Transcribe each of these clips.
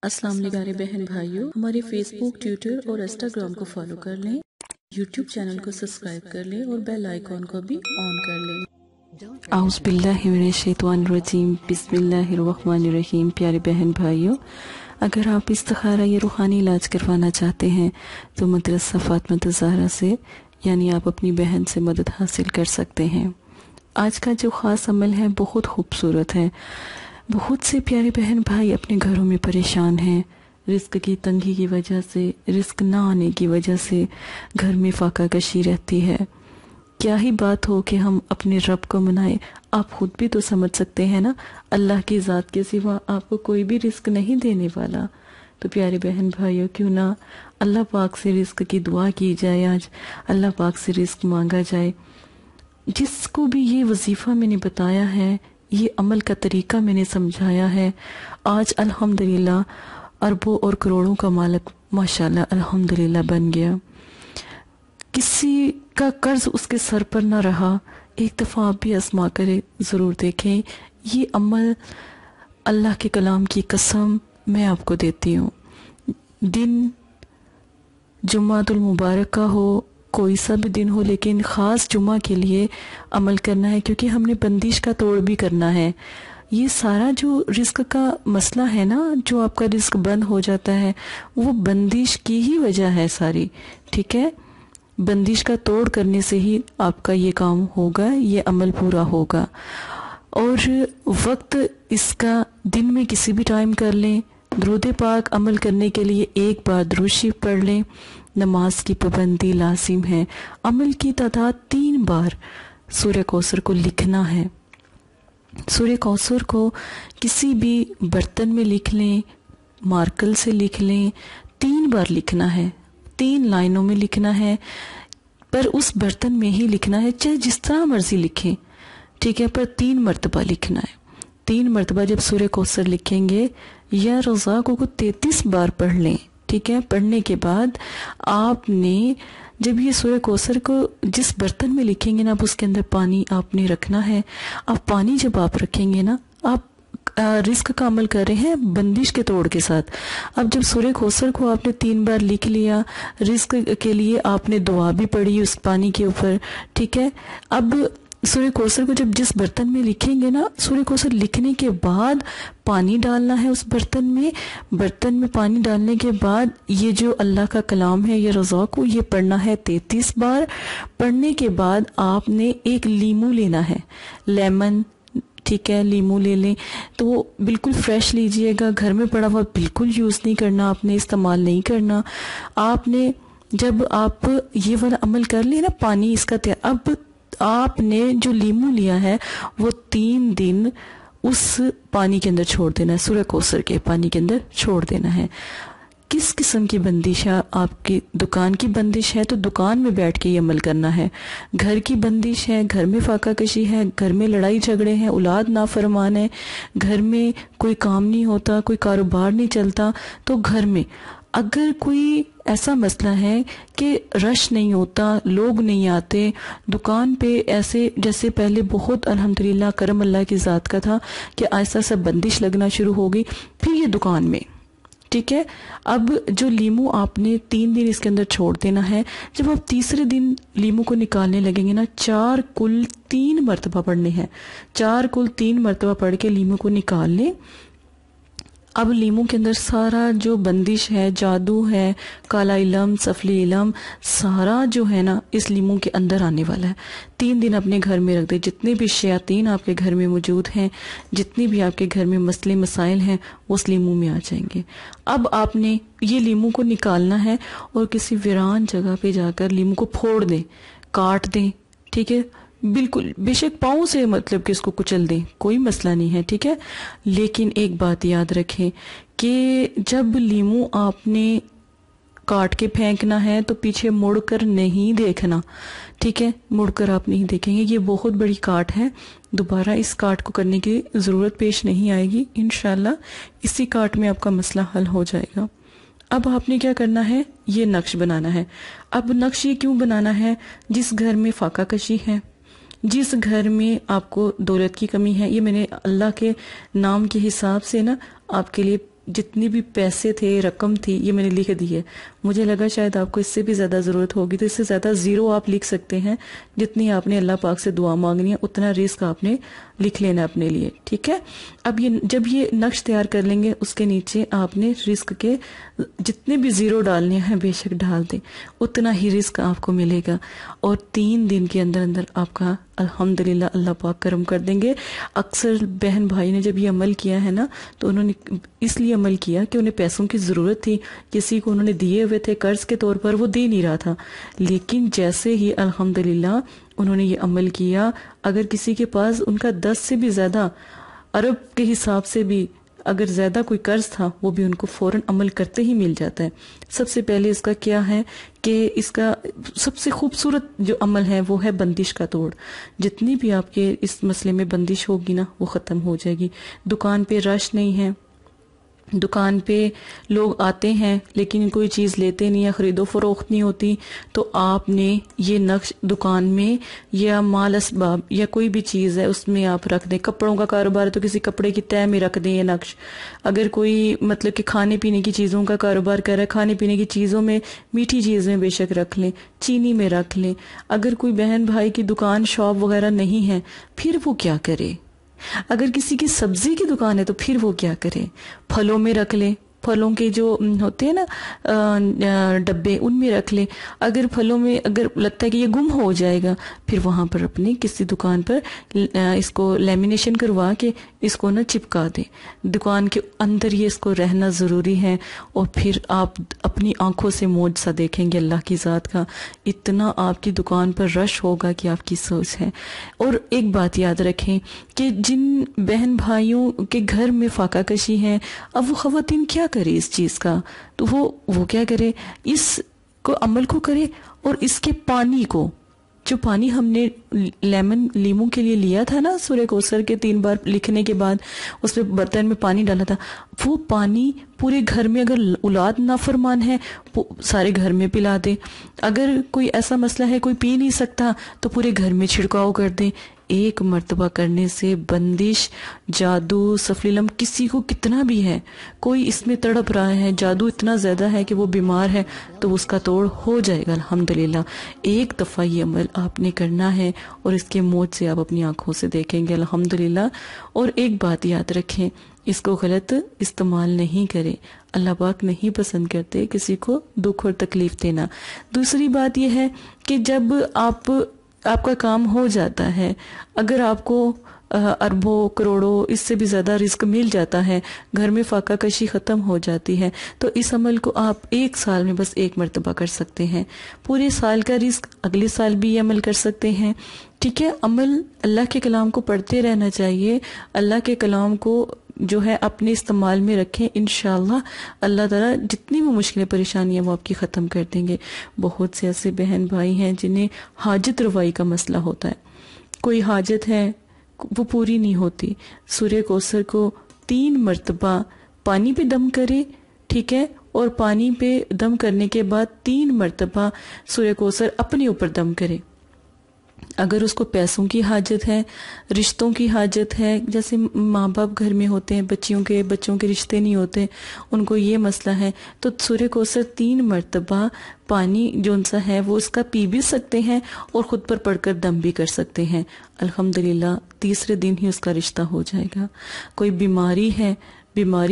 السلام علیکم پیارے بہن بھائیوں، ہمارے فیس بک، ٹویٹر اور انسٹاگرام کو فالو کر لیں، یوٹیوب چینل کو سبسکرائب کر لیں اور بیل آئیکن کو بھی آن کر لیں۔ اعوذ باللہ من الشیطان الرجیم، بسم اللہ الرحمن الرحیم۔ پیارے بہن بھائیوں، اگر آپ استخارہ یا روحانی علاج کروانا چاہتے ہیں تو مدرسہ فاطمہ زہرا سے یعنی آپ اپنی بہن سے مدد حاصل کر سکتے ہیں۔ آج کا جو خاص عمل ہے بہت خوبصورت ہے۔ بہت سے پیارے بہن بھائی اپنے گھروں میں پریشان ہیں، رزق کی تنگی کی وجہ سے، رزق نہ آنے کی وجہ سے گھر میں فاقہ کشی رہتی ہے۔ کیا ہی بات ہو کہ ہم اپنے رب کو منائیں۔ آپ خود بھی تو سمجھ سکتے ہیں نا، اللہ کی ذات کے سوا آپ کو کوئی بھی رزق نہیں دینے والا۔ تو پیارے بہن بھائیوں، کیوں نہ اللہ پاک سے رزق کی دعا کی جائے، آج اللہ پاک سے رزق مانگا جائے۔ جس کو بھی یہ وظیفہ میں نے بتایا ہے، یہ عمل کا طریقہ میں نے سمجھایا ہے، آج الحمدللہ اربوں اور کروڑوں کا مالک ماشاءاللہ الحمدللہ بن گیا۔ کسی کا قرض اس کے سر پر نہ رہا۔ ایک دفعہ آپ بھی آزما کرے ضرور دیکھیں۔ یہ عمل اللہ کے کلام کی قسم میں آپ کو دیتی ہوں۔ دن جمعۃ المبارک کا ہو، کوئی سا بھی دن ہو، لیکن خاص جمعہ کے لیے عمل کرنا ہے، کیونکہ ہم نے بندش کا توڑ بھی کرنا ہے۔ یہ سارا جو رزق کا مسئلہ ہے نا، جو آپ کا رزق بند ہو جاتا ہے، وہ بندش کی ہی وجہ ہے ساری، ٹھیک ہے؟ بندش کا توڑ کرنے سے ہی آپ کا یہ کام ہوگا، یہ عمل پورا ہوگا۔ اور وقت اس کا دن میں کسی بھی ٹائم کر لیں۔ درود پاک عمل کرنے کے لیے ایک بار درود شریف پڑھ لیں۔ نماز کی پابندی لازم ہے۔ عمل کی تعداد 3 بار سورہ کوثر کو لکھنا ہے۔ سورہ کوثر کو کسی بھی برتن میں لکھ لیں، مارکر سے لکھ لیں، 3 بار لکھنا ہے، 3 لائنوں میں لکھنا ہے، پر اس برتن میں ہی لکھنا ہے، چاہے جس طرح مرضی لکھیں، ٹھیک ہے، پر 3 مرتبہ لکھنا ہے۔ 3 مرتبہ جب سورہ کوثر لکھیں گے، یا روزہ کو 33 بار پڑھ لیں، ٹھیک ہے۔ پڑھنے کے بعد آپ نے جب یہ سورہ کوثر کو جس برتن میں لکھیں گے نا، اب اس کے اندر پانی آپ نے رکھنا ہے۔ اب پانی جب آپ رکھیں گے نا، آپ رزق کا عمل کر رہے ہیں بندش کے توڑ کے ساتھ۔ اب جب سورہ کوثر کو آپ نے 3 بار لکھ لیا، رزق کے لیے آپ نے دعا بھی پڑھی اس پانی کے اوپر، ٹھیک ہے۔ اب سورہ کوثر کو جب جس برتن میں لکھیں گے نا، سورہ کوثر لکھنے کے بعد پانی ڈالنا ہے اس برتن میں پانی ڈالنے کے بعد یہ جو اللہ کا کلام ہے، یہ رضا کو یہ پڑھنا ہے 33 بار۔ پڑھنے کے بعد آپ نے ایک لیمو لینا ہے، لیمن، ٹھیک ہے، لیمو لے لیں تو وہ بالکل فریش لیجئے گا، گھر میں پڑا ہوا بالکل یوز نہیں کرنا، آپ نے استعمال نہیں کرنا۔ آپ نے جب آپ یہ والا عمل کر لیں نا، پانی اس کا اب آپ نے جو لیمو لیا ہے وہ 3 دن اس پانی کے اندر چھوڑ دینا ہے، سورہ کوثر کے پانی کے اندر چھوڑ دینا ہے۔ کس قسم کی بندش ہے؟ آپ کی دکان کی بندش ہے تو دکان میں بیٹھ کے یہ عمل کرنا ہے۔ گھر کی بندش ہے، گھر میں فاقہ کشی ہے، گھر میں لڑائی جھگڑے ہیں، اولاد نافرمان ہے، گھر میں کوئی کام نہیں ہوتا، کوئی کاروبار نہیں چلتا، تو گھر میں اگر کوئی ایسا مسئلہ ہے کہ رش نہیں ہوتا، لوگ نہیں آتے دکان پہ، ایسے جیسے پہلے بہت الحمدللہ کرم اللہ کی ذات کا تھا کہ ایسا سا بندش لگنا شروع ہو گئی، پھر یہ دکان میں، ٹھیک ہے۔ اب جو لیمو آپ نے 3 دن اس کے اندر چھوڑ دینا ہے، جب آپ تیسرے دن لیمو کو نکالنے لگیں گے نا، 4 کل 3 مرتبہ پڑھنے ہیں، 4 کل 3 مرتبہ پڑھ کے لیمو کو نکال لیں۔ اب لیمو کے اندر سارا جو بندش ہے، جادو ہے، کالا علم، سفلی علم، سارا جو ہے نا اس لیمو کے اندر آنے والا ہے۔ 3 دن اپنے گھر میں رکھ دیں، جتنے بھی شیاطین آپ کے گھر میں موجود ہیں، جتنی بھی آپ کے گھر میں مسئلے مسائل ہیں، وہ اس لیمو میں آ جائیں گے۔ اب آپ نے یہ لیمو کو نکالنا ہے اور کسی ویران جگہ پہ جا کر لیمو کو پھوڑ دیں، کاٹ دیں، ٹھیک ہے، بالکل بے شک پاؤں سے مطلب کہ اس کو کچل دیں، کوئی مسئلہ نہیں ہے، ٹھیک ہے۔ لیکن ایک بات یاد رکھیں کہ جب لیمو آپ نے کاٹ کے پھینکنا ہے تو پیچھے مڑ کر نہیں دیکھنا، ٹھیک ہے، مڑ کر آپ نہیں دیکھیں گے۔ یہ بہت بڑی کاٹ ہے، دوبارہ اس کاٹ کو کرنے کی ضرورت پیش نہیں آئے گی، انشاءاللہ اسی کاٹ میں آپ کا مسئلہ حل ہو جائے گا۔ اب آپ نے کیا کرنا ہے، یہ نقش بنانا ہے۔ اب نقش یہ کیوں بنانا ہے؟ جس گھر میں فاقہ کشی ہے، جس گھر میں آپ کو دولت کی کمی ہے، یہ میں نے اللہ کے نام کے حساب سے نا آپ کے لیے जितनी भी पैसे थे, रकम थी, ये मैंने लिख दी है। मुझे लगा शायद आपको इससे भी ज़्यादा ज़रूरत होगी, तो इससे ज़्यादा ज़ीरो आप लिख सकते हैं। जितनी आपने अल्लाह पाक से दुआ मांगनी है उतना रिस्क आपने लिख लेना अपने लिए, ठीक है। अब ये जब ये नक्श तैयार कर लेंगे, उसके नीचे आपने रिस्क के जितने भी ज़ीरो डालने हैं बेशक डाल दें, उतना ही रिस्क आपको मिलेगा। और 3 दिन के अंदर अंदर आपका अल्हम्दुलिल्लाह अल्लाह पाक करम कर देंगे। अक्सर बहन भाई ने जब ये अमल किया है ना, तो उन्होंने इसलिए अमल किया कि उन्हें पैसों की ज़रूरत थी, किसी को उन्होंने दिए हुए थे कर्ज के तौर पर, वो दे नहीं रहा था। लेकिन जैसे ही अल्हम्दुलिल्लाह उन्होंने ये अमल किया, अगर किसी के पास उनका 10 से भी ज़्यादा अरब के हिसाब से भी अगर ज़्यादा कोई कर्ज था, वो भी उनको फौरन अमल करते ही मिल जाता है। सबसे पहले इसका क्या है कि इसका सबसे खूबसूरत जो अमल है वो है बंदिश का तोड़। जितनी भी आपके इस मसले में बंदिश होगी ना, वो ख़त्म हो जाएगी। दुकान पे रश नहीं है, दुकान पे लोग आते हैं लेकिन कोई चीज़ लेते नहीं है, ख़रीदो फरोख्त नहीं होती, तो आपने ये नक्श दुकान में या माल असबाब या कोई भी चीज़ है उसमें आप रख दें। कपड़ों का कारोबार है तो किसी कपड़े की तह में रख दें ये नक्श। अगर कोई मतलब कि खाने पीने की चीज़ों का कारोबार कर रहा है, खाने पीने की चीज़ों में, मीठी चीज़ में बेशक रख लें, चीनी में रख लें। अगर कोई बहन भाई की दुकान शॉप वगैरह नहीं है, फिर वो क्या करे? अगर किसी की सब्जी की दुकान है तो फिर वो क्या करे? फलों में रख ले, फलों के जो होते हैं ना डब्बे, उनमें रख ले। अगर फलों में अगर लगता है कि ये गुम हो जाएगा, फिर वहां पर अपनी किसी दुकान पर इसको लेमिनेशन करवा के इसको ना चिपका दे। दुकान के अंदर ये इसको रहना ज़रूरी है। और फिर आप अपनी आंखों से मौजज़ा देखेंगे अल्लाह की ज़ात का। इतना आपकी दुकान पर रश होगा कि आपकी सोच है। और एक बात याद रखें कि जिन बहन भाइयों के घर में फाका कशी है, अब वो ख़वातीन क्या करे इस चीज़ का, तो वो क्या करे, इस को अमल को करे। और इसके पानी को, जो पानी हमने लीमू के लिए लिया था ना सूरह कौसर के 3 बार लिखने के बाद उसमें बर्तन में पानी डाला था, वो पानी पूरे घर में, अगर औलाद नाफरमान है सारे घर में पिला दे। अगर कोई ऐसा मसला है कोई पी नहीं सकता तो पूरे घर में छिड़काव कर दे। एक मर्तबा करने से बंदिश, जादू, सफलीलम किसी को कितना भी है, कोई इसमें तड़प रहा है, जादू इतना ज़्यादा है कि वो बीमार है, तो उसका तोड़ हो जाएगा अल्हम्दुलिल्लाह। एक दफ़ा ये अमल आपने करना है और इसके मौज से आप अपनी आंखों से देखेंगे अल्हम्दुलिल्लाह। और एक बात याद रखें, इसको गलत इस्तेमाल नहीं करें। अल्लाह पाक नहीं पसंद करते किसी को दुख और तकलीफ देना। दूसरी बात यह है कि जब आपका काम हो जाता है, अगर आपको अरबों करोड़ों इससे भी ज़्यादा रिस्क मिल जाता है, घर में फाका कशी ख़त्म हो जाती है, तो इस अमल को आप 1 साल में बस 1 मरतबा कर सकते हैं। पूरे साल का रिस्क अगले साल भी ये अमल कर सकते हैं, ठीक है। अमल अल्लाह के कलाम को पढ़ते रहना चाहिए। अल्लाह के कलाम को जो है अपने इस्तेमाल में रखें। इंशाअल्लाह अल्लाह ताला जितनी भी मुश्किलें परेशानियां वो आपकी ख़त्म कर देंगे। बहुत से ऐसे बहन भाई हैं जिन्हें हाजत रवाई का मसला होता है, कोई हाजत है वो पूरी नहीं होती। सूरह कौसर को 3 मरतबा पानी पे दम करे, ठीक है, और पानी पे दम करने के बाद 3 मरतबा सूरह कौसर अपने ऊपर दम करे। अगर उसको पैसों की हाजत है, रिश्तों की हाजत है, जैसे माँ बाप घर में होते हैं, बच्चों के रिश्ते नहीं होते, उनको ये मसला है, तो सूरह कौसर 3 मरतबा पानी जो उनसा है वो उसका पी भी सकते हैं और ख़ुद पर पढ़कर दम भी कर सकते हैं। अल्हम्दुलिल्लाह तीसरे दिन ही उसका रिश्ता हो जाएगा। कोई बीमारी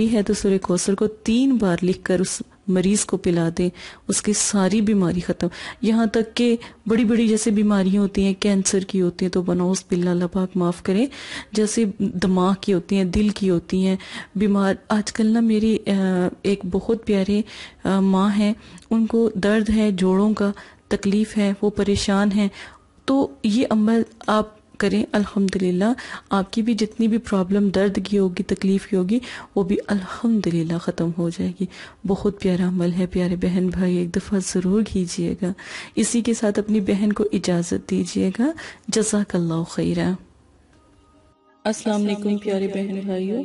है तो सूरह कौसर को 3 बार लिखकर उस मरीज को पिला दे, उसकी सारी बीमारी खत्म। यहाँ तक कि बड़ी बड़ी जैसे बीमारियां होती हैं, कैंसर की होती हैं तो बनाउस बिल्ला, अल्लाह पाक माफ़ करे, जैसे दिमाग की होती हैं, दिल की होती हैं बीमार। आजकल ना मेरी एक बहुत प्यारे माँ है, उनको दर्द है, जोड़ों का तकलीफ है, वो परेशान है, तो ये अमल आप करें। अल्हम्दुलिल्लाह आपकी भी जितनी भी प्रॉब्लम दर्द की होगी, तकलीफ की होगी, वो भी अल्हम्दुलिल्लाह ख़त्म हो जाएगी। बहुत प्यारा अमल है प्यारे बहन भाई, एक दफ़ा ज़रूर कीजिएगा। इसी के साथ अपनी बहन को इजाज़त दीजिएगा। जज़ाकल्लाहु खैरा। अस्सलाम वालेकुम प्यारे बहन भाइयों,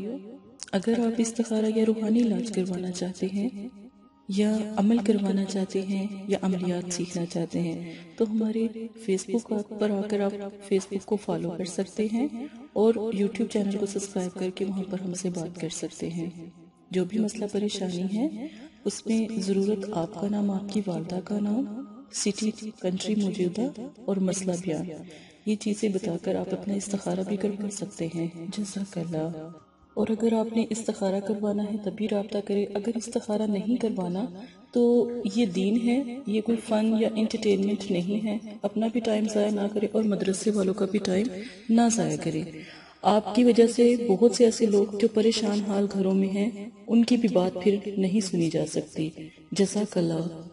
अगर आप इस्तिखारा या रूहानी इलाज करवाना चाहते हैं या अमल करवाना चाहते हैं या अमलियात सीखना चाहते हैं तो हमारे फेसबुक पर आकर आप फेसबुक को फॉलो कर सकते हैं और यूट्यूब चैनल को सब्सक्राइब करके वहां पर हमसे बात कर सकते हैं। جو بھی مسئلہ پریشانی ہے اس میں ضرورت آپ کا نام، آپ کی والدہ کا نام، سٹی، کنٹری موجودہ اور مسئلہ بیان، یہ چیزیں بتا کر آپ اپنا استخارہ بھی کروا سکتے ہیں۔ جزاک اللہ۔ اور اگر آپ نے استخارہ کروانا ہے تب بھی رابطہ کریں، اگر استخارہ نہیں کروانا تو یہ دین ہے، یہ کوئی فن یا انٹرٹینمنٹ نہیں ہے، اپنا بھی ٹائم ضائع نہ کرے اور مدرسے والوں کا بھی ٹائم نہ ضائع کرے۔ آپ کی وجہ سے بہت سے ایسے لوگ جو پریشان حال گھروں میں ہیں ان کی بھی بات پھر نہیں سنی جا سکتی۔ جزاک اللہ۔